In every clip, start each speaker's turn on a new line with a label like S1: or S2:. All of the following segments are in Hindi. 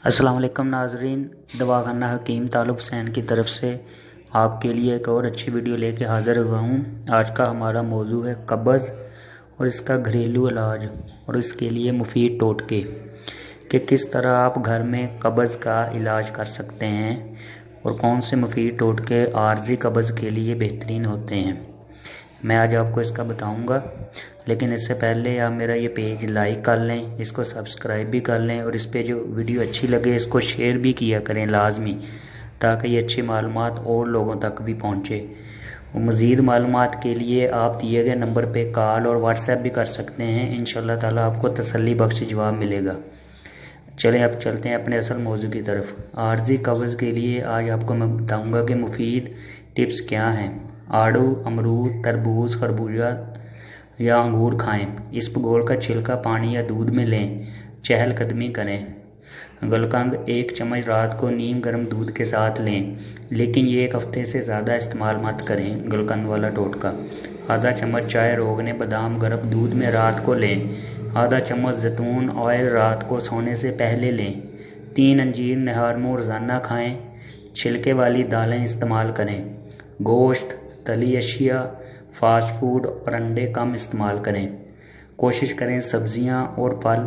S1: अस्सलाम वालेकुम नाजरीन। दवाखाना हकीम तालुब हुसैन की तरफ से आपके लिए एक और अच्छी वीडियो लेके हाज़िर हुआ हूँ। आज का हमारा मौजू है कब्ज़ और इसका घरेलू इलाज और इसके लिए मुफीद टोटके कि किस तरह आप घर में कब्ज़ का इलाज कर सकते हैं और कौन से मुफीद टोटके आर्जी कब्ज़ के लिए बेहतरीन होते हैं। मैं आज आपको इसका बताऊंगा, लेकिन इससे पहले आप मेरा ये पेज लाइक कर लें, इसको सब्सक्राइब भी कर लें और इस पे जो वीडियो अच्छी लगे इसको शेयर भी किया करें लाजमी, ताकि ये अच्छी मालूमात और लोगों तक भी पहुँचे। और मज़ीद मालूमात के लिए आप दिए गए नंबर पे कॉल और व्हाट्सएप भी कर सकते हैं। इंशाल्लाह ताला आपको तसल्ली बख्श जवाब मिलेगा। चलें अब चलते हैं अपने असल मौजू की तरफ। आर्जी कब्ज़ के लिए आज आपको मैं बताऊंगा कि मुफीद टिप्स क्या हैं। आड़ू, अमरूद, तरबूज, खरबूजा या अंगूर खाएं। इस भगोल का छिलका पानी या दूध में लें। चहलकदमी करें। गुलकंद 1 चम्मच रात को नीम गर्म दूध के साथ लें, लेकिन ये 1 हफ्ते से ज़्यादा इस्तेमाल मत करें। गुलकंद वाला टोटका। आधा चम्मच चाय रोगने बादाम गर्म दूध में रात को लें। आधा चम्मच जैतून ऑयल रात को सोने से पहले लें। 3 अंजीर नहार मुंह रोज़ाना खाएं। छिलके वाली दालें इस्तेमाल करें। गोश्त, तली अशिया, फास्ट फूड और अंडे कम इस्तेमाल करें। कोशिश करें सब्जियां और फल,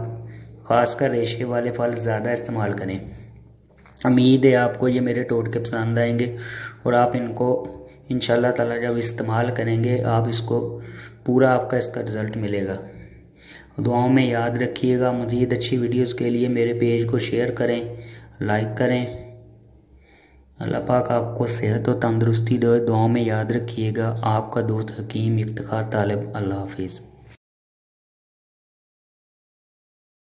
S1: खासकर रेशे वाले फल ज़्यादा इस्तेमाल करें। उम्मीद है आपको ये मेरे टोटके पसंद आएंगे और आप इनको इंशाल्लाह ताला जब इस्तेमाल करेंगे आप इसको पूरा आपका इसका रिज़ल्ट मिलेगा। दुआओं में याद रखिएगा। मज़ीद अच्छी वीडियोज़ के लिए मेरे पेज को शेयर करें, लाइक करें। अल्लाह पाक आपको सेहत और तंदुरुस्ती दे। दुआओं में याद रखिएगा। आपका दोस्त हकीम इफ्तिखार तालिब। अल्लाह हाफिज़।